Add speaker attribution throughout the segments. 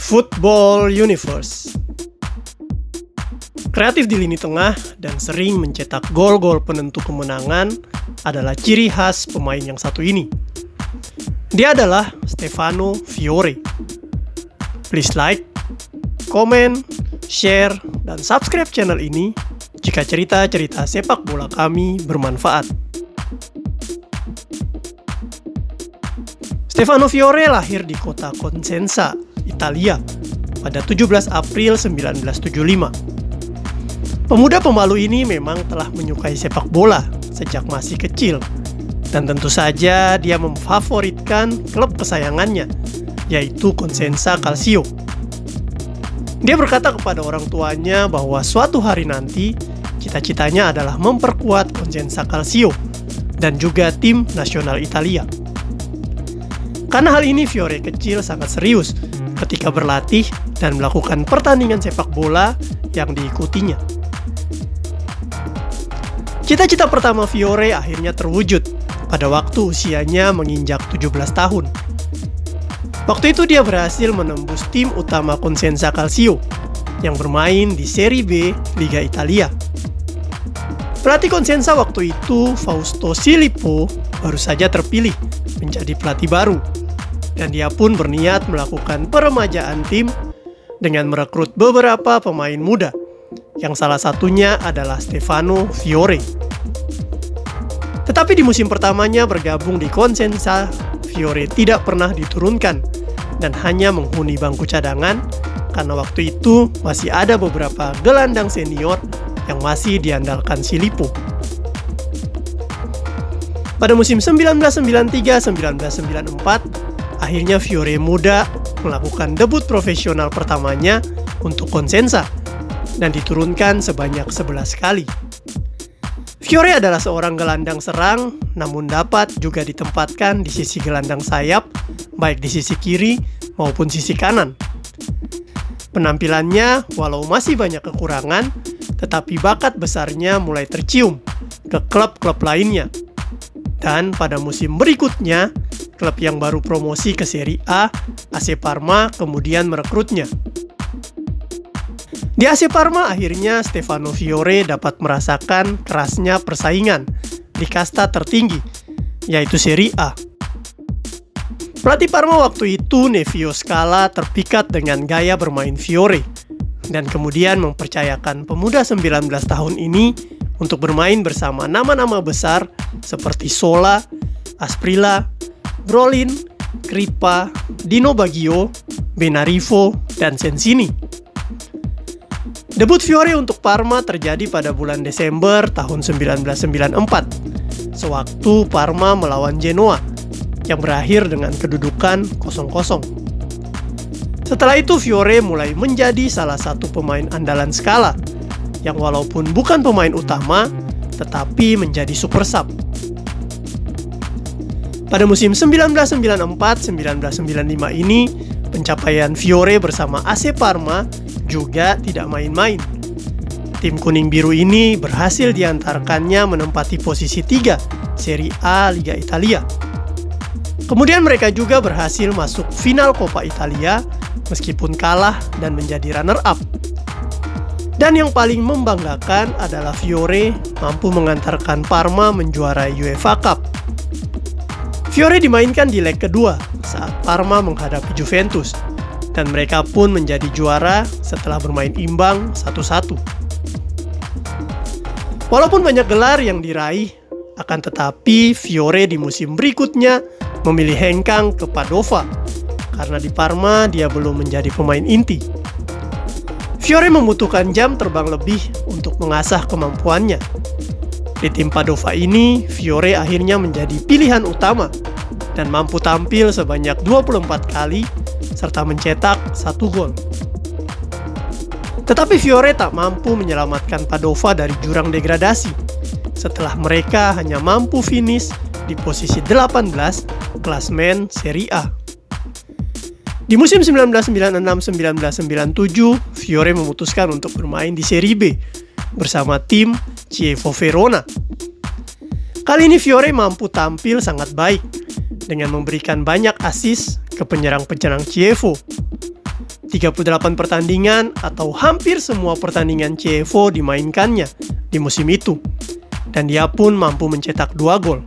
Speaker 1: Football Universe. Kreatif di lini tengah dan sering mencetak gol-gol penentu kemenangan adalah ciri khas pemain yang satu ini. Dia adalah Stefano Fiore. Please like, komen, share, dan subscribe channel ini jika cerita-cerita sepak bola kami bermanfaat. Stefano Fiore lahir di kota Cosenza, Italia, pada 17 April 1975. Pemuda pemalu ini memang telah menyukai sepak bola sejak masih kecil, dan tentu saja dia memfavoritkan klub kesayangannya, yaitu Cosenza Calcio. Dia berkata kepada orang tuanya bahwa suatu hari nanti cita-citanya adalah memperkuat Cosenza Calcio dan juga tim nasional Italia. Karena hal ini, Fiore kecil sangat serius ketika berlatih dan melakukan pertandingan sepak bola yang diikutinya. Cita-cita pertama Fiore akhirnya terwujud pada waktu usianya menginjak 17 tahun. Waktu itu dia berhasil menembus tim utama Cosenza Calcio yang bermain di Serie B Liga Italia. Pelatih Cosenza waktu itu, Fausto Silippo, baru saja terpilih menjadi pelatih baru, dan dia pun berniat melakukan peremajaan tim dengan merekrut beberapa pemain muda, yang salah satunya adalah Stefano Fiore. Tetapi di musim pertamanya bergabung di Cosenza, Fiore tidak pernah diturunkan dan hanya menghuni bangku cadangan karena waktu itu masih ada beberapa gelandang senior yang masih diandalkan Silippo. Pada musim 1993-1994, akhirnya Fiore muda melakukan debut profesional pertamanya untuk Cosenza dan diturunkan sebanyak 11 kali. Fiore adalah seorang gelandang serang, namun dapat juga ditempatkan di sisi gelandang sayap, baik di sisi kiri maupun sisi kanan. Penampilannya, walau masih banyak kekurangan, tetapi bakat besarnya mulai tercium ke klub-klub lainnya. Dan pada musim berikutnya, klub yang baru promosi ke Serie A, AC Parma, kemudian merekrutnya. Di AC Parma akhirnya Stefano Fiore dapat merasakan kerasnya persaingan di kasta tertinggi, yaitu Serie A. Pelatih Parma waktu itu, Nevio Scala, terpikat dengan gaya bermain Fiore dan kemudian mempercayakan pemuda 19 tahun ini untuk bermain bersama nama-nama besar seperti Zola, Asprilla, Brolin, Crippa, Dino Baggio, Benarivo, dan Sensini. Debut Fiore untuk Parma terjadi pada bulan Desember tahun 1994, sewaktu Parma melawan Genoa, yang berakhir dengan kedudukan 0-0. Setelah itu Fiore mulai menjadi salah satu pemain andalan Scala, yang walaupun bukan pemain utama, tetapi menjadi super sub. Pada musim 1994-1995 ini, pencapaian Fiore bersama AC Parma juga tidak main-main. Tim kuning biru ini berhasil diantarkannya menempati posisi 3 Serie A Liga Italia. Kemudian mereka juga berhasil masuk final Coppa Italia meskipun kalah dan menjadi runner-up. Dan yang paling membanggakan adalah Fiore mampu mengantarkan Parma menjuarai UEFA Cup. Fiore dimainkan di leg kedua saat Parma menghadapi Juventus, dan mereka pun menjadi juara setelah bermain imbang 1-1. Walaupun banyak gelar yang diraih, akan tetapi Fiore di musim berikutnya memilih hengkang ke Padova, karena di Parma dia belum menjadi pemain inti. Fiore membutuhkan jam terbang lebih untuk mengasah kemampuannya. Di tim Padova ini, Fiore akhirnya menjadi pilihan utama dan mampu tampil sebanyak 24 kali serta mencetak 1 gol. Tetapi Fiore tak mampu menyelamatkan Padova dari jurang degradasi setelah mereka hanya mampu finish di posisi 18 klasemen Serie A. Di musim 1996-1997, Fiore memutuskan untuk bermain di Serie B bersama tim Chievo Verona. Kali ini Fiore mampu tampil sangat baik dengan memberikan banyak assist ke penyerang-penyerang Chievo. 38 pertandingan atau hampir semua pertandingan Chievo dimainkannya di musim itu. Dan dia pun mampu mencetak 2 gol.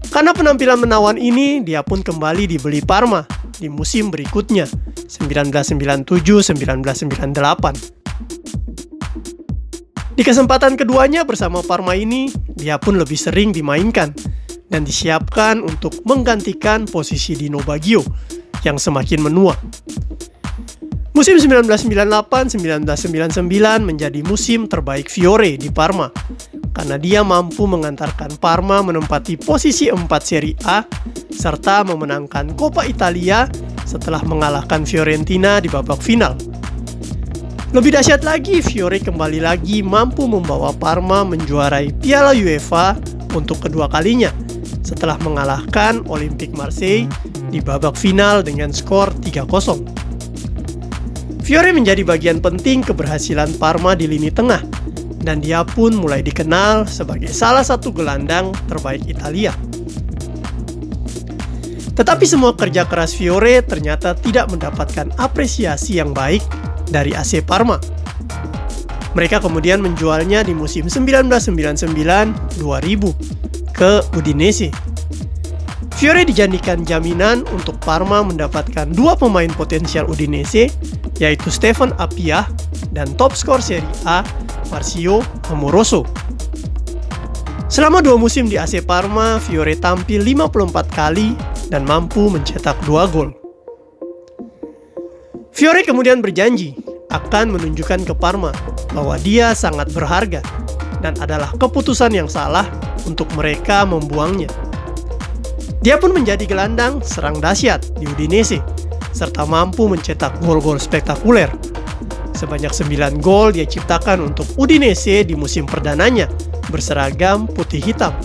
Speaker 1: Karena penampilan menawan ini, dia pun kembali dibeli Parma di musim berikutnya, 1997-1998. Di kesempatan keduanya bersama Parma ini, dia pun lebih sering dimainkan dan disiapkan untuk menggantikan posisi Dino Baggio yang semakin menua. Musim 1998-1999 menjadi musim terbaik Fiore di Parma karena dia mampu mengantarkan Parma menempati posisi 4 Serie A serta memenangkan Coppa Italia setelah mengalahkan Fiorentina di babak final. Lebih dahsyat lagi, Fiore kembali lagi mampu membawa Parma menjuarai Piala UEFA untuk kedua kalinya setelah mengalahkan Olympique Marseille di babak final dengan skor 3-0. Fiore menjadi bagian penting keberhasilan Parma di lini tengah, dan dia pun mulai dikenal sebagai salah satu gelandang terbaik Italia. Tetapi semua kerja keras Fiore ternyata tidak mendapatkan apresiasi yang baik dari AC Parma. Mereka kemudian menjualnya di musim 1999-2000 ke Udinese. Fiore dijadikan jaminan untuk Parma mendapatkan 2 pemain potensial Udinese, yaitu Stefan Appia dan top skor Serie A Marcio Amoroso. Selama 2 musim di AC Parma, Fiore tampil 54 kali dan mampu mencetak 2 gol. Fiore kemudian berjanji akan menunjukkan ke Parma bahwa dia sangat berharga dan adalah keputusan yang salah untuk mereka membuangnya. Dia pun menjadi gelandang serang dahsyat di Udinese, serta mampu mencetak gol-gol spektakuler. Sebanyak 9 gol dia ciptakan untuk Udinese di musim perdananya, berseragam putih hitam.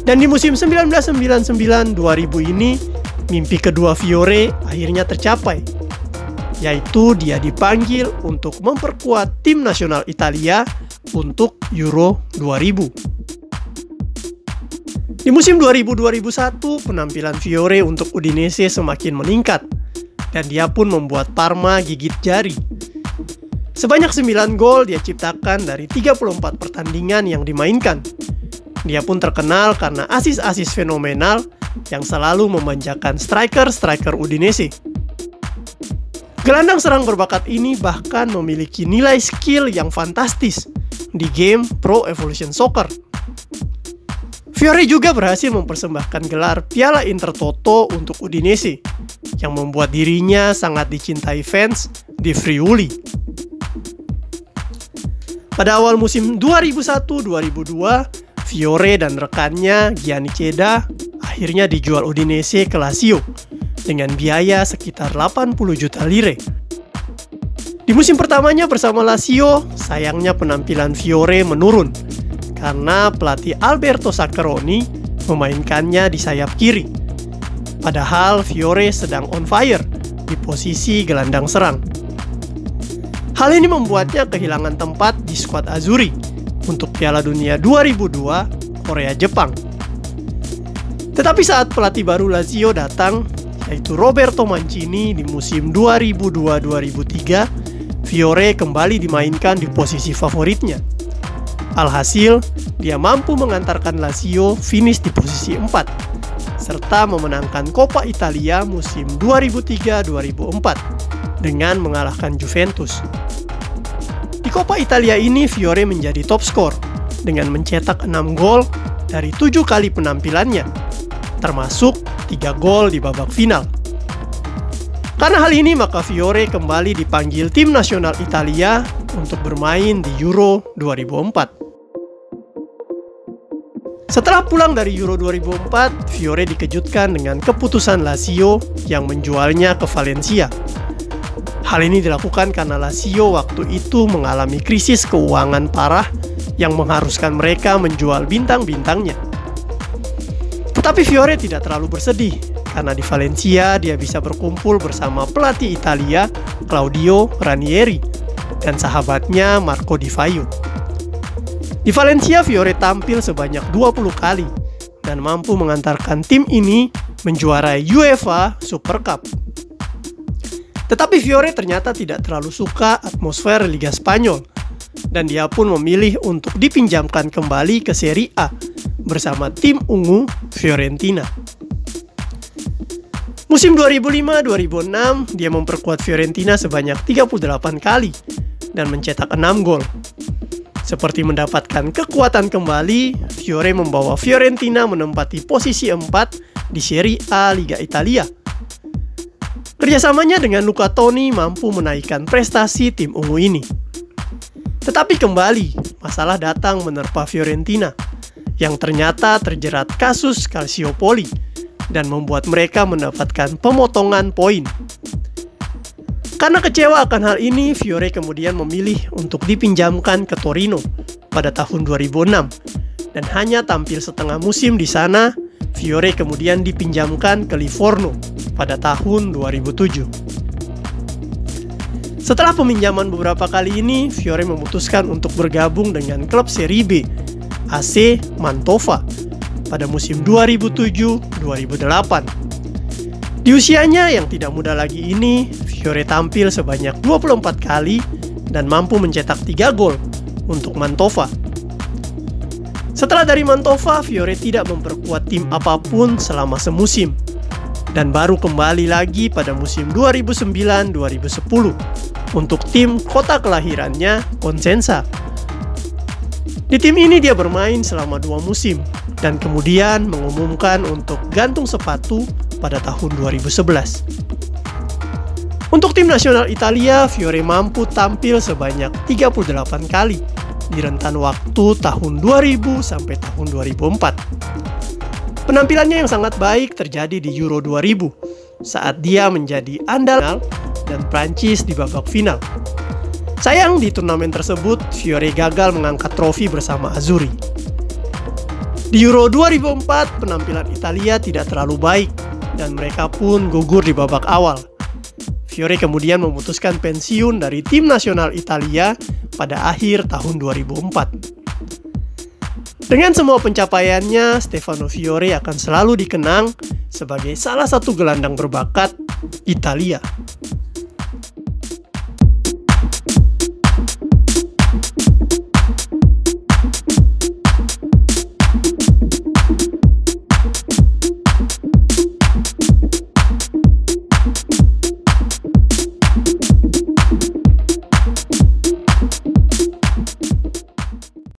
Speaker 1: Dan di musim 1999-2000 ini, mimpi kedua Fiore akhirnya tercapai, yaitu dia dipanggil untuk memperkuat tim nasional Italia untuk Euro 2000. Di musim 2000-2001, penampilan Fiore untuk Udinese semakin meningkat, dan dia pun membuat Parma gigit jari. Sebanyak 9 gol dia ciptakan dari 34 pertandingan yang dimainkan. Dia pun terkenal karena asis-asis fenomenal yang selalu memanjakan striker-striker Udinese. Gelandang serang berbakat ini bahkan memiliki nilai skill yang fantastis di game Pro Evolution Soccer. Fiore juga berhasil mempersembahkan gelar Piala Intertoto untuk Udinese, yang membuat dirinya sangat dicintai fans di Friuli. Pada awal musim 2001-2002, Fiore dan rekannya Gianni Ceda akhirnya dijual Udinese ke Lazio dengan biaya sekitar 80 juta lire. Di musim pertamanya bersama Lazio, sayangnya penampilan Fiore menurun karena pelatih Alberto Zaccheroni memainkannya di sayap kiri. Padahal Fiore sedang on fire di posisi gelandang serang. Hal ini membuatnya kehilangan tempat di skuad Azzurri untuk Piala Dunia 2002 Korea-Jepang. Tetapi saat pelatih baru Lazio datang, yaitu Roberto Mancini di musim 2002-2003, Fiore kembali dimainkan di posisi favoritnya. Alhasil, dia mampu mengantarkan Lazio finish di posisi 4, serta memenangkan Coppa Italia musim 2003-2004 dengan mengalahkan Juventus. Di Coppa Italia ini, Fiore menjadi top skor dengan mencetak 6 gol dari 7 kali penampilannya, termasuk 3 gol di babak final. Karena hal ini, maka Fiore kembali dipanggil tim nasional Italia untuk bermain di Euro 2004. Setelah pulang dari Euro 2004, Fiore dikejutkan dengan keputusan Lazio yang menjualnya ke Valencia. Hal ini dilakukan karena Lazio waktu itu mengalami krisis keuangan parah yang mengharuskan mereka menjual bintang-bintangnya. Tetapi Fiore tidak terlalu bersedih, karena di Valencia dia bisa berkumpul bersama pelatih Italia Claudio Ranieri dan sahabatnya Marco Di Vaio. Di Valencia, Fiore tampil sebanyak 20 kali dan mampu mengantarkan tim ini menjuarai UEFA Super Cup. Tetapi Fiore ternyata tidak terlalu suka atmosfer Liga Spanyol, dan dia pun memilih untuk dipinjamkan kembali ke Serie A bersama tim ungu Fiorentina. Musim 2005-2006, dia memperkuat Fiorentina sebanyak 38 kali dan mencetak 6 gol. Seperti mendapatkan kekuatan kembali, Fiore membawa Fiorentina menempati posisi 4 di Serie A Liga Italia. Kerjasamanya dengan Luca Toni mampu menaikkan prestasi tim ungu ini. Tetapi kembali, masalah datang menerpa Fiorentina, yang ternyata terjerat kasus Calciopoli dan membuat mereka mendapatkan pemotongan poin. Karena kecewa akan hal ini, Fiore kemudian memilih untuk dipinjamkan ke Torino pada tahun 2006, dan hanya tampil setengah musim di sana. Fiore kemudian dipinjamkan ke Livorno pada tahun 2007. Setelah peminjaman beberapa kali ini, Fiore memutuskan untuk bergabung dengan klub Serie B, AC Mantova, pada musim 2007-2008. Di usianya yang tidak muda lagi ini, Fiore tampil sebanyak 24 kali dan mampu mencetak 3 gol untuk Mantova. Setelah dari Mantova, Fiore tidak memperkuat tim apapun selama semusim, dan baru kembali lagi pada musim 2009-2010 untuk tim kota kelahirannya, Cosenza. Di tim ini dia bermain selama 2 musim, dan kemudian mengumumkan untuk gantung sepatu pada tahun 2011. Untuk tim nasional Italia, Fiore mampu tampil sebanyak 38 kali di rentan waktu tahun 2000 sampai tahun 2004. Penampilannya yang sangat baik terjadi di Euro 2000 saat dia menjadi andalan dan Prancis di babak final. Sayang, di turnamen tersebut Fiore gagal mengangkat trofi bersama Azzurri. Di Euro 2004, penampilan Italia tidak terlalu baik dan mereka pun gugur di babak awal. Fiore kemudian memutuskan pensiun dari tim nasional Italia pada akhir tahun 2004. Dengan semua pencapaiannya, Stefano Fiore akan selalu dikenang sebagai salah satu gelandang berbakat Italia.